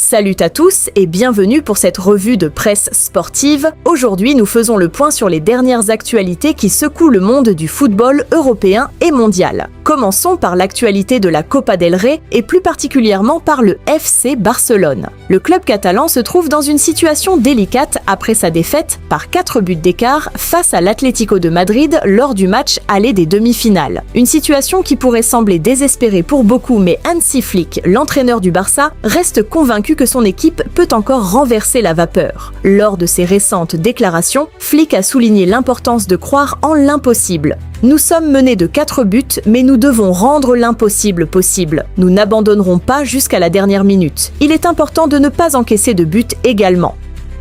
Salut à tous et bienvenue pour cette revue de presse sportive. Aujourd'hui, nous faisons le point sur les dernières actualités qui secouent le monde du football européen et mondial. Commençons par l'actualité de la Copa del Rey et plus particulièrement par le FC Barcelone. Le club catalan se trouve dans une situation délicate après sa défaite par 4 buts d'écart face à l'Atlético de Madrid lors du match aller des demi-finales. Une situation qui pourrait sembler désespérée pour beaucoup, mais Hansi Flick, l'entraîneur du Barça, reste convaincu que son équipe peut encore renverser la vapeur. Lors de ses récentes déclarations, Flick a souligné l'importance de croire en l'impossible. Nous sommes menés de 4 buts, mais nous devons rendre l'impossible possible. Nous n'abandonnerons pas jusqu'à la dernière minute. Il est important de ne pas encaisser de but également.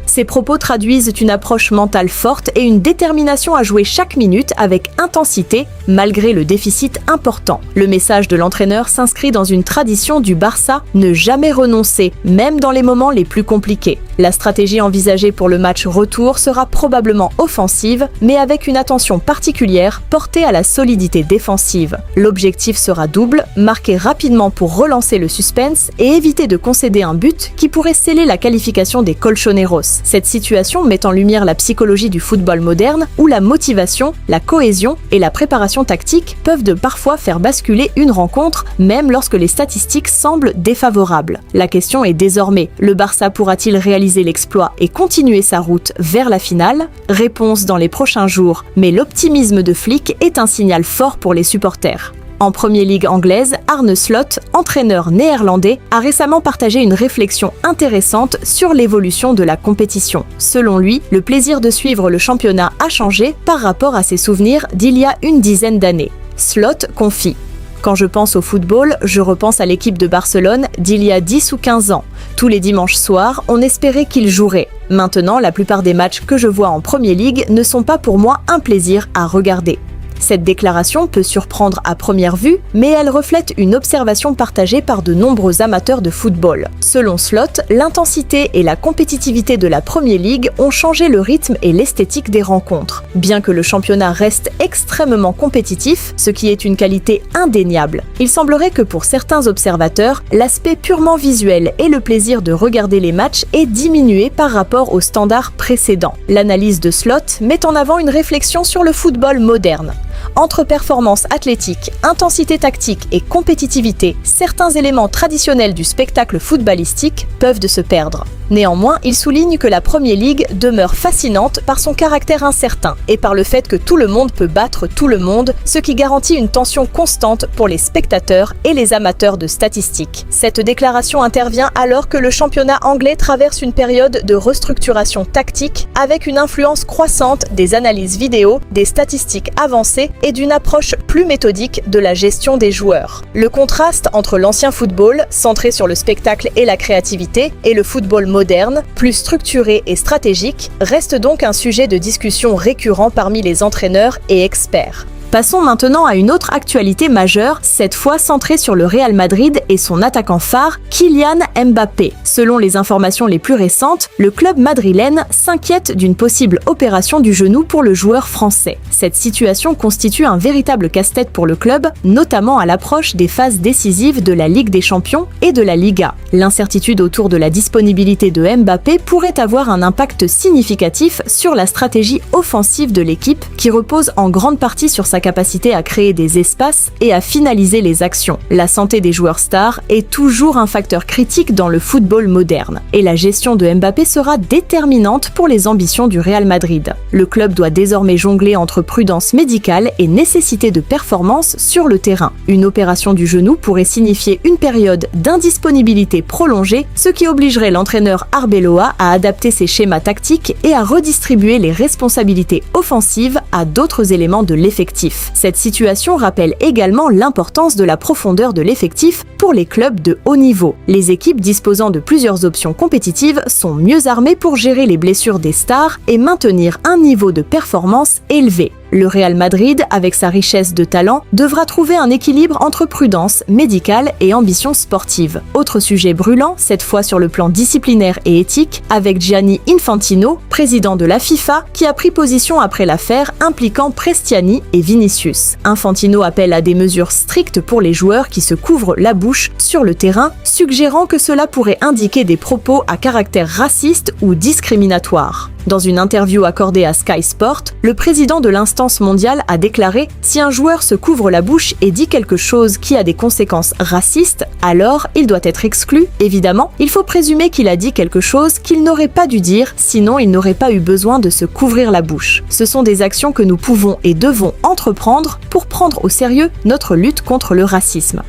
Ces propos traduisent une approche mentale forte et une détermination à jouer chaque minute avec intensité, malgré le déficit important. Le message de l'entraîneur s'inscrit dans une tradition du Barça, ne jamais renoncer, même dans les moments les plus compliqués. La stratégie envisagée pour le match retour sera probablement offensive, mais avec une attention particulière portée à la solidité défensive. L'objectif sera double, marquer rapidement pour relancer le suspense et éviter de concéder un but qui pourrait sceller la qualification des Colchoneros. Cette situation met en lumière la psychologie du football moderne où la motivation, la cohésion et la préparation tactique peuvent parfois faire basculer une rencontre, même lorsque les statistiques semblent défavorables. La question est désormais, le Barça pourra-t-il réaliser l'exploit et continuer sa route vers la finale? Réponse dans les prochains jours, mais l'optimisme de Flick est un signal fort pour les supporters. En Premier Ligue anglaise, Arne Slot, entraîneur néerlandais, a récemment partagé une réflexion intéressante sur l'évolution de la compétition. Selon lui, le plaisir de suivre le championnat a changé par rapport à ses souvenirs d'il y a une dizaine d'années. Slot confie: quand je pense au football, je repense à l'équipe de Barcelone d'il y a 10 ou 15 ans. Tous les dimanches soirs, on espérait qu'ils joueraient. Maintenant, la plupart des matchs que je vois en Premier League ne sont pas pour moi un plaisir à regarder. Cette déclaration peut surprendre à première vue, mais elle reflète une observation partagée par de nombreux amateurs de football. Selon Slot, l'intensité et la compétitivité de la Premier League ont changé le rythme et l'esthétique des rencontres. Bien que le championnat reste extrêmement compétitif, ce qui est une qualité indéniable, il semblerait que pour certains observateurs, l'aspect purement visuel et le plaisir de regarder les matchs est diminué par rapport aux standards précédents. L'analyse de Slot met en avant une réflexion sur le football moderne. Entre performance athlétique, intensité tactique et compétitivité, certains éléments traditionnels du spectacle footballistique peuvent se perdre. Néanmoins, il souligne que la Premier League demeure fascinante par son caractère incertain et par le fait que tout le monde peut battre tout le monde, ce qui garantit une tension constante pour les spectateurs et les amateurs de statistiques. Cette déclaration intervient alors que le championnat anglais traverse une période de restructuration tactique avec une influence croissante des analyses vidéo, des statistiques avancées et d'une approche plus méthodique de la gestion des joueurs. Le contraste entre l'ancien football, centré sur le spectacle et la créativité, et le football moderne, plus structuré et stratégique, reste donc un sujet de discussion récurrent parmi les entraîneurs et experts. Passons maintenant à une autre actualité majeure, cette fois centrée sur le Real Madrid et son attaquant phare, Kylian Mbappé. Selon les informations les plus récentes, le club madrilène s'inquiète d'une possible opération du genou pour le joueur français. Cette situation constitue un véritable casse-tête pour le club, notamment à l'approche des phases décisives de la Ligue des Champions et de la Liga. L'incertitude autour de la disponibilité de Mbappé pourrait avoir un impact significatif sur la stratégie offensive de l'équipe, qui repose en grande partie sur sa capacité à créer des espaces et à finaliser les actions. La santé des joueurs stars est toujours un facteur critique dans le football moderne, et la gestion de Mbappé sera déterminante pour les ambitions du Real Madrid. Le club doit désormais jongler entre prudence médicale et nécessité de performance sur le terrain. Une opération du genou pourrait signifier une période d'indisponibilité prolongée, ce qui obligerait l'entraîneur Arbeloa à adapter ses schémas tactiques et à redistribuer les responsabilités offensives à d'autres éléments de l'effectif. Cette situation rappelle également l'importance de la profondeur de l'effectif pour les clubs de haut niveau. Les équipes disposant de plusieurs options compétitives sont mieux armées pour gérer les blessures des stars et maintenir un niveau de performance élevé. Le Real Madrid, avec sa richesse de talent, devra trouver un équilibre entre prudence médicale et ambition sportive. Autre sujet brûlant, cette fois sur le plan disciplinaire et éthique, avec Gianni Infantino, président de la FIFA, qui a pris position après l'affaire impliquant Prestiani et Vinicius. Infantino appelle à des mesures strictes pour les joueurs qui se couvrent la bouche sur le terrain, suggérant que cela pourrait indiquer des propos à caractère raciste ou discriminatoire. Dans une interview accordée à Sky Sport, le président de l'instance mondiale a déclaré « Si un joueur se couvre la bouche et dit quelque chose qui a des conséquences racistes, alors il doit être exclu. Évidemment, il faut présumer qu'il a dit quelque chose qu'il n'aurait pas dû dire, sinon il n'aurait pas eu besoin de se couvrir la bouche. Ce sont des actions que nous pouvons et devons entreprendre pour prendre au sérieux notre lutte contre le racisme. »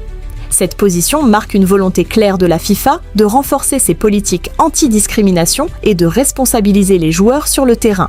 Cette position marque une volonté claire de la FIFA de renforcer ses politiques anti-discrimination et de responsabiliser les joueurs sur le terrain.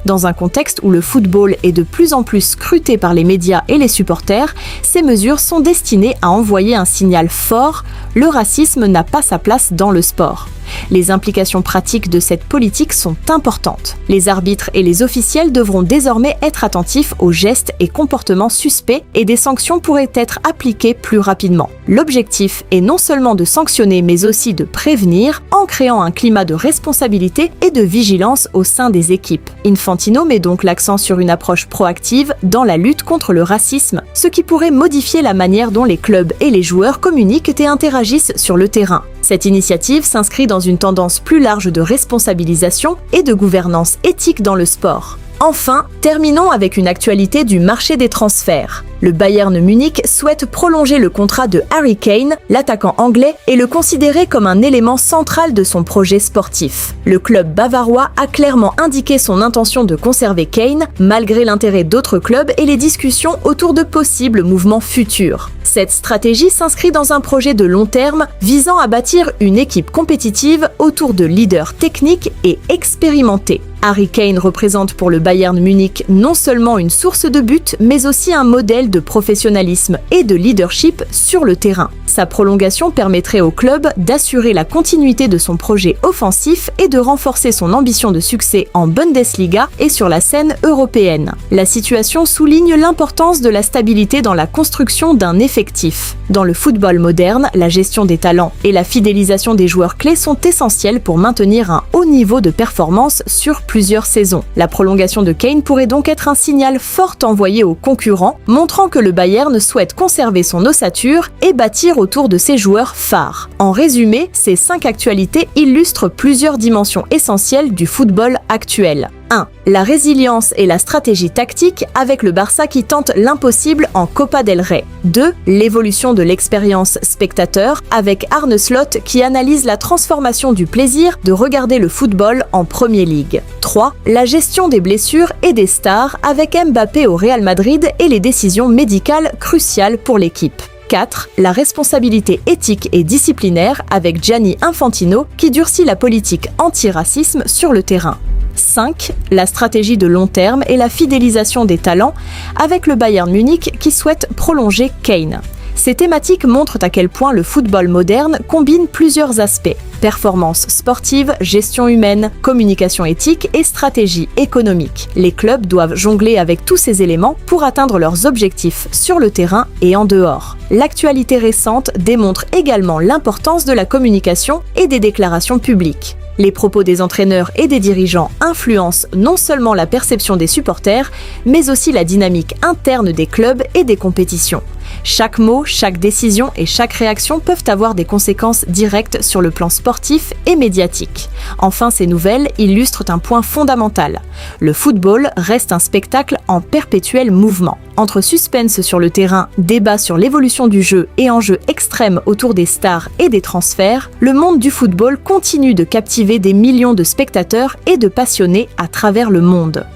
Dans un contexte où le football est de plus en plus scruté par les médias et les supporters, ces mesures sont destinées à envoyer un signal fort : le racisme n'a pas sa place dans le sport. Les implications pratiques de cette politique sont importantes. Les arbitres et les officiels devront désormais être attentifs aux gestes et comportements suspects et des sanctions pourraient être appliquées plus rapidement. L'objectif est non seulement de sanctionner mais aussi de prévenir en créant un climat de responsabilité et de vigilance au sein des équipes. Infantino met donc l'accent sur une approche proactive dans la lutte contre le racisme, ce qui pourrait modifier la manière dont les clubs et les joueurs communiquent et interagissent sur le terrain. Cette initiative s'inscrit dans une tendance plus large de responsabilisation et de gouvernance éthique dans le sport. Enfin, terminons avec une actualité du marché des transferts. Le Bayern Munich souhaite prolonger le contrat de Harry Kane, l'attaquant anglais, et le considérer comme un élément central de son projet sportif. Le club bavarois a clairement indiqué son intention de conserver Kane, malgré l'intérêt d'autres clubs et les discussions autour de possibles mouvements futurs. Cette stratégie s'inscrit dans un projet de long terme visant à bâtir une équipe compétitive autour de leaders techniques et expérimentés. Harry Kane représente pour le Bayern Munich non seulement une source de buts, mais aussi un modèle de professionnalisme et de leadership sur le terrain. Sa prolongation permettrait au club d'assurer la continuité de son projet offensif et de renforcer son ambition de succès en Bundesliga et sur la scène européenne. La situation souligne l'importance de la stabilité dans la construction d'un effectif. Dans le football moderne, la gestion des talents et la fidélisation des joueurs clés sont essentielles pour maintenir un haut niveau de performance sur plusieurs saisons. La prolongation de Kane pourrait donc être un signal fort envoyé aux concurrents, montrant que le Bayern souhaite conserver son ossature et bâtir autour de ses joueurs phares. En résumé, ces 5 actualités illustrent plusieurs dimensions essentielles du football actuel. 1. La résilience et la stratégie tactique avec le Barça qui tente l'impossible en Copa del Rey. 2. L'évolution de l'expérience spectateur avec Arne Slot qui analyse la transformation du plaisir de regarder le football en Premier League. 3. La gestion des blessures et des stars avec Mbappé au Real Madrid et les décisions médicales cruciales pour l'équipe. 4. La responsabilité éthique et disciplinaire avec Gianni Infantino qui durcit la politique anti-racisme sur le terrain. 5. La stratégie de long terme et la fidélisation des talents avec le Bayern Munich qui souhaite prolonger Kane. Ces thématiques montrent à quel point le football moderne combine plusieurs aspects: performance sportive, gestion humaine, communication éthique et stratégie économique. Les clubs doivent jongler avec tous ces éléments pour atteindre leurs objectifs sur le terrain et en dehors. L'actualité récente démontre également l'importance de la communication et des déclarations publiques. Les propos des entraîneurs et des dirigeants influencent non seulement la perception des supporters, mais aussi la dynamique interne des clubs et des compétitions. Chaque mot, chaque décision et chaque réaction peuvent avoir des conséquences directes sur le plan sportif et médiatique. Enfin, ces nouvelles illustrent un point fondamental. Le football reste un spectacle en perpétuel mouvement. Entre suspense sur le terrain, débat sur l'évolution du jeu et enjeux extrêmes autour des stars et des transferts, le monde du football continue de captiver des millions de spectateurs et de passionnés à travers le monde.